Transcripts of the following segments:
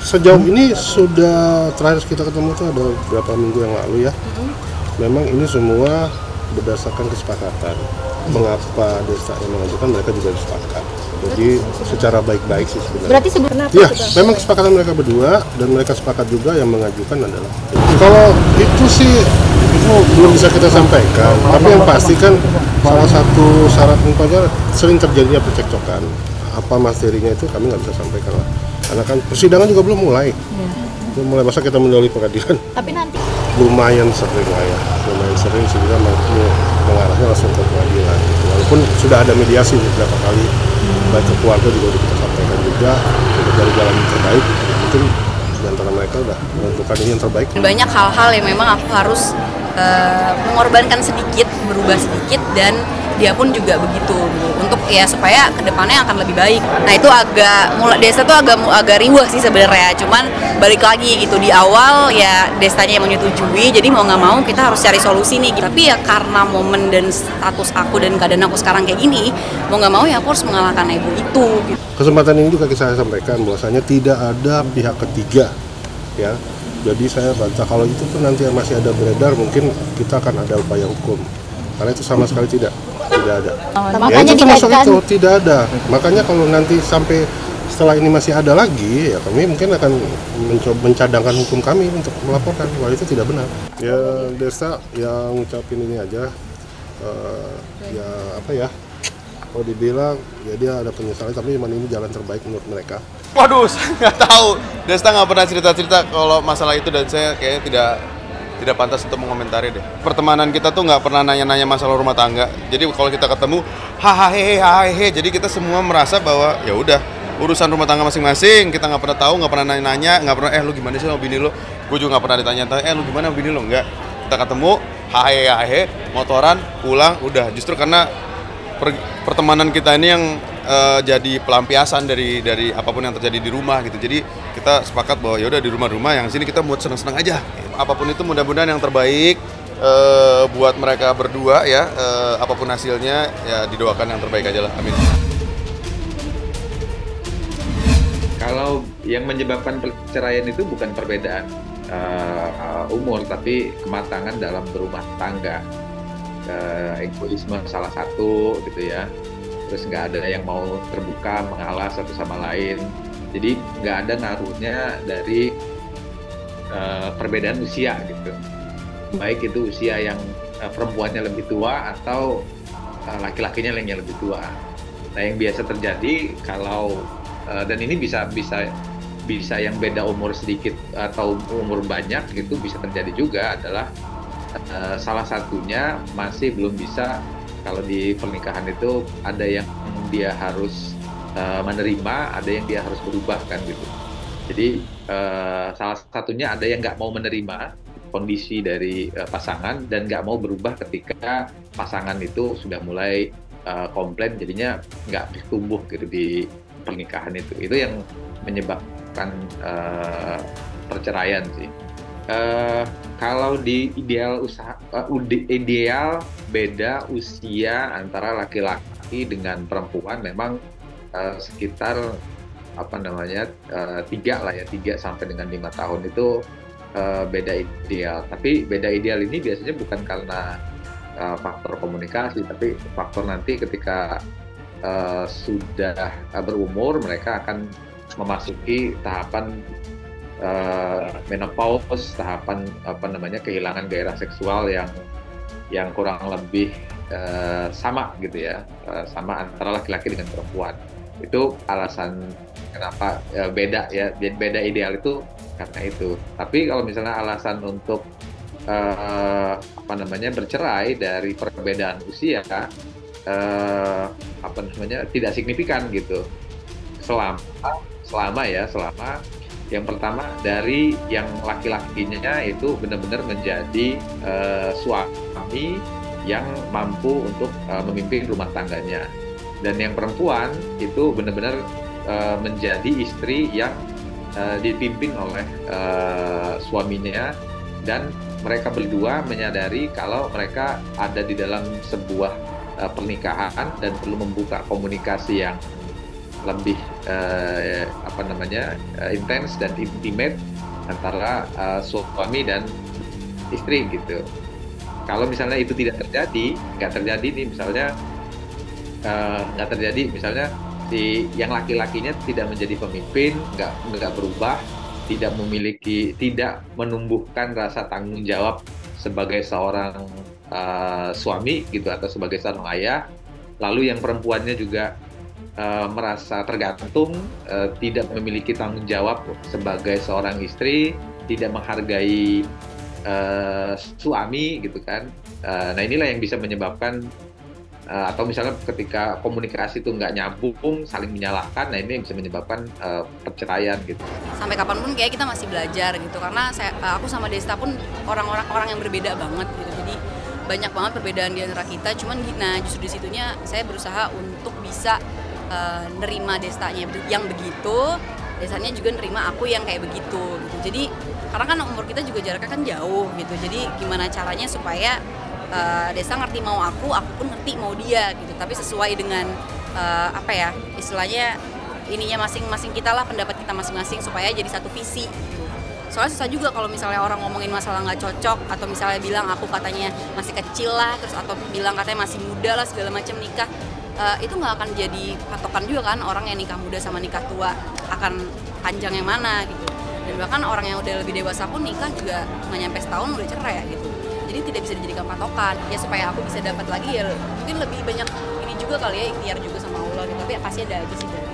Sejauh ini sudah terakhir kita ketemu tuh ada beberapa minggu yang lalu ya. Memang ini semua berdasarkan kesepakatan. Mengapa desa yang mengajukan, mereka juga sepakat. Jadi secara baik-baik sih sebenarnya. Berarti sebenarnya ya, memang kesepakatan mereka berdua dan mereka sepakat juga yang mengajukan adalah. Kalau itu sih itu belum bisa kita sampaikan. Tapi yang pasti kan salah satu syarat umpamanya sering terjadinya percekcokan. Apa materinya itu kami nggak bisa sampaikan lah. Karena kan persidangan juga belum mulai. Belum mulai, masa kita mendahului pengadilan. Tapi nanti lumayan sering lah ya, lumayan sering sehingga mengarahnya langsung ke pengadilan gitu. Walaupun sudah ada mediasi beberapa kali, baik ke keluarga juga udah kita sampaikan juga untuk dari jalan yang terbaik, mungkin di antara mereka udah menentukan ini yang terbaik. Banyak hal-hal yang memang aku harus mengorbankan sedikit, berubah sedikit, dan dia pun juga begitu untuk ya supaya kedepannya akan lebih baik. Nah itu mulai Desta tuh agak riuh sih sebenarnya. Cuman balik lagi gitu, di awal ya Destanya yang menyetujui, jadi mau nggak mau kita harus cari solusi nih. Tapi ya karena momen dan status aku dan keadaan aku sekarang kayak gini, mau nggak mau ya aku harus mengalahkan ego itu. Gitu. Kesempatan ini juga saya sampaikan bahwasanya tidak ada pihak ketiga ya. Jadi saya bantah kalau itu pun nanti masih ada beredar, mungkin kita akan ada upaya hukum. Karena itu sama sekali tidak ada. Makanya itu termasuk itu tidak ada. Makanya kalau nanti sampai setelah ini masih ada lagi, ya kami mungkin akan mencoba mencadangkan hukum kami untuk melaporkan bahwa itu tidak benar. Ya Desa yang ngucapin ini aja, ya apa ya? Kalau dibilang ya dia ada penyesalan, tapi memang ini jalan terbaik menurut mereka. Waduh, saya nggak tahu. Desta nggak pernah cerita-cerita kalau masalah itu, dan saya kayaknya tidak pantas untuk mengomentari deh. Pertemanan kita tuh nggak pernah nanya-nanya masalah rumah tangga. Jadi kalau kita ketemu, hahaha, jadi kita semua merasa bahwa ya udah urusan rumah tangga masing-masing. Kita nggak pernah tahu, nggak pernah nanya-nanya, nggak pernah lu gimana sih sama bini lu. Gue juga nggak pernah ditanya, lu gimana sama bini lu, nggak. Kita ketemu, hahaha, motoran, pulang, udah. Justru karena pertemanan kita ini yang jadi pelampiasan dari apapun yang terjadi di rumah gitu. Jadi kita sepakat bahwa ya udah di rumah yang sini kita buat senang-senang aja. Apapun itu mudah-mudahan yang terbaik buat mereka berdua ya. Apapun hasilnya ya didoakan yang terbaik aja lah. Amin. Kalau yang menyebabkan perceraian itu bukan perbedaan umur, tapi kematangan dalam berumah tangga. Egoisme salah satu gitu ya, terus nggak ada yang mau terbuka mengalah satu sama lain, jadi nggak ada ngaruhnya dari perbedaan usia gitu, baik itu usia yang perempuannya lebih tua atau laki-lakinya yang lebih tua. Nah yang biasa terjadi kalau dan ini bisa yang beda umur sedikit atau umur banyak gitu bisa terjadi juga adalah salah satunya masih belum bisa. Kalau di pernikahan itu ada yang dia harus menerima, ada yang dia harus berubah kan gitu. Jadi salah satunya ada yang nggak mau menerima kondisi dari pasangan dan nggak mau berubah ketika pasangan itu sudah mulai komplain, jadinya nggak tumbuh gitu di pernikahan itu. Itu yang menyebabkan perceraian sih. Kalau di ideal beda usia antara laki-laki dengan perempuan memang sekitar 3 sampai dengan 5 tahun itu beda ideal. Tapi beda ideal ini biasanya bukan karena faktor komunikasi, tapi faktor nanti ketika sudah berumur mereka akan memasuki tahapan menopause, tahapan kehilangan gairah seksual yang kurang lebih sama gitu ya, sama antara laki-laki dengan perempuan. Itu alasan kenapa beda ya, beda ideal itu karena itu. Tapi kalau misalnya alasan untuk bercerai dari perbedaan usia tidak signifikan gitu. Selama yang pertama dari yang laki-lakinya itu benar-benar menjadi suami yang mampu untuk memimpin rumah tangganya, dan yang perempuan itu benar-benar menjadi istri yang dipimpin oleh suaminya, dan mereka berdua menyadari kalau mereka ada di dalam sebuah pernikahan dan perlu membuka komunikasi yang lebih intens dan intimate antara suami dan istri gitu. Kalau misalnya itu nggak terjadi nih misalnya nggak terjadi misalnya si yang laki-lakinya tidak menjadi pemimpin, nggak berubah, tidak menumbuhkan rasa tanggung jawab sebagai seorang suami gitu atau sebagai seorang ayah, lalu yang perempuannya juga merasa tergantung, tidak memiliki tanggung jawab sebagai seorang istri, tidak menghargai suami gitu kan. Nah inilah yang bisa menyebabkan atau misalnya ketika komunikasi itu nggak nyambung, saling menyalahkan, nah ini yang bisa menyebabkan perceraian gitu. Sampai kapanpun kayak kita masih belajar gitu, karena aku sama Desta pun orang yang berbeda banget gitu, jadi banyak banget perbedaan di antara kita. Cuman nah justru disitunya saya berusaha untuk bisa nerima Destanya yang begitu, Destanya juga nerima aku yang kayak begitu gitu. Jadi karena kan umur kita juga jaraknya kan jauh gitu, jadi gimana caranya supaya Desta ngerti mau aku pun ngerti mau dia gitu, tapi sesuai dengan istilahnya ininya masing-masing kita lah, pendapat kita masing-masing supaya jadi satu visi gitu. Soalnya susah juga kalau misalnya orang ngomongin masalah nggak cocok, atau misalnya bilang aku katanya masih kecil lah, terus atau bilang katanya masih muda lah segala macam nikah, itu nggak akan jadi patokan juga kan, orang yang nikah muda sama nikah tua akan panjang yang mana gitu. Dan bahkan orang yang udah lebih dewasa pun nikah juga nggak nyampe setahun udah cerai ya gitu. Jadi tidak bisa dijadikan patokan. Ya supaya aku bisa dapat lagi ya mungkin lebih banyak ini juga kali ya, ikhtiar juga sama Allah gitu. Tapi ya pasti ada aja sih dari.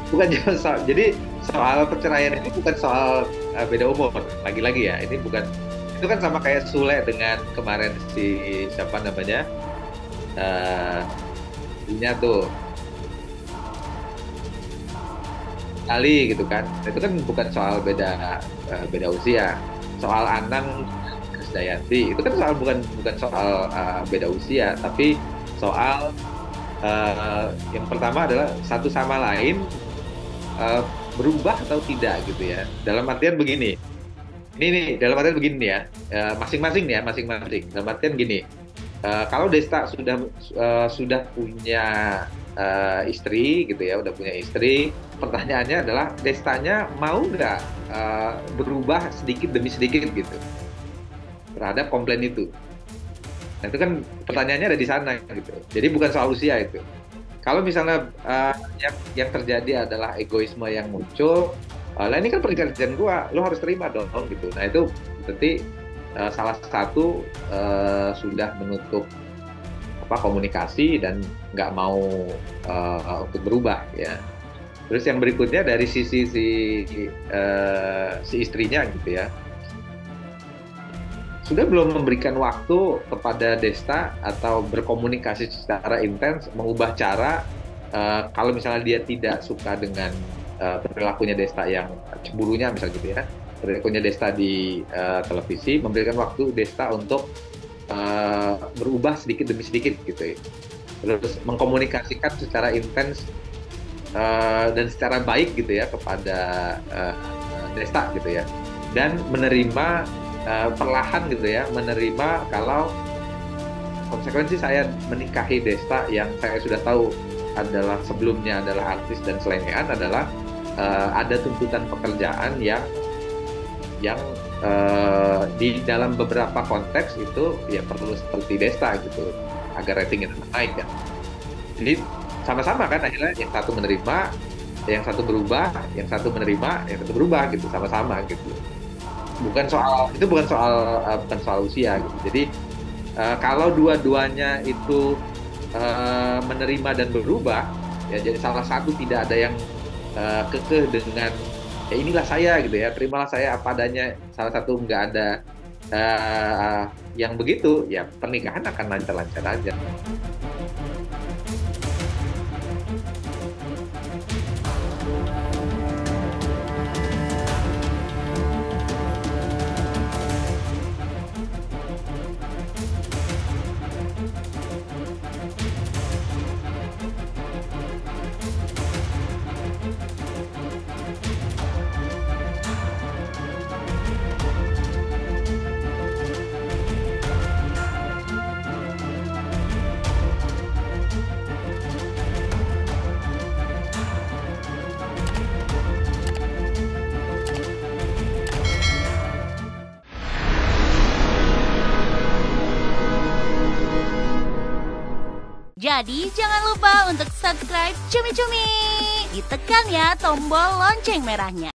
Bukan cuma jadi soal perceraian ini bukan soal beda umur. Lagi-lagi ya, ini bukan, itu kan sama kayak Sule dengan kemarin si siapa namanya ini tuh Ali gitu kan. Itu kan bukan soal beda usia. Soal Anang Krisdayanti itu kan bukan soal beda usia, tapi soal yang pertama adalah satu sama lain berubah atau tidak gitu ya. Dalam artian begini, dalam artian begini ya, masing-masing. Dalam artian gini, kalau Desta sudah punya istri gitu ya, udah punya istri, pertanyaannya adalah Destanya mau nggak berubah sedikit demi sedikit gitu terhadap komplain itu. Nah itu kan pertanyaannya ada di sana gitu. Jadi bukan soal usia itu. Kalau misalnya yang terjadi adalah egoisme yang muncul, lah ini kan perjanjian gua, lo harus terima dong gitu. Nah itu berarti salah satu sudah menutup komunikasi dan nggak mau untuk berubah ya. Terus yang berikutnya dari sisi si istrinya gitu ya, sudah belum memberikan waktu kepada Desta atau berkomunikasi secara intens, mengubah cara kalau misalnya dia tidak suka dengan perilakunya Desta yang cemburunya misalnya gitu ya, perilakunya Desta di televisi, memberikan waktu Desta untuk berubah sedikit demi sedikit gitu ya. Terus mengkomunikasikan secara intens dan secara baik gitu ya kepada Desta gitu ya, dan menerima perlahan gitu ya, menerima kalau konsekuensi saya menikahi Desta yang saya sudah tahu adalah sebelumnya adalah artis dan selengean, adalah ada tuntutan pekerjaan yang di dalam beberapa konteks itu ya perlu seperti Desta gitu agar ratingnya naik kan. Jadi sama-sama kan akhirnya yang satu menerima, yang satu berubah, yang satu menerima, yang satu berubah gitu, sama-sama gitu. Bukan soal usia gitu. Jadi kalau dua-duanya itu menerima dan berubah, ya jadi salah satu tidak ada yang kekeh dengan ya inilah saya gitu ya, terimalah saya apa adanya, salah satu nggak ada yang begitu, ya pernikahan akan lancar-lancar aja. Jadi jangan lupa untuk subscribe Cumi Cumi. Ditekan ya tombol lonceng merahnya.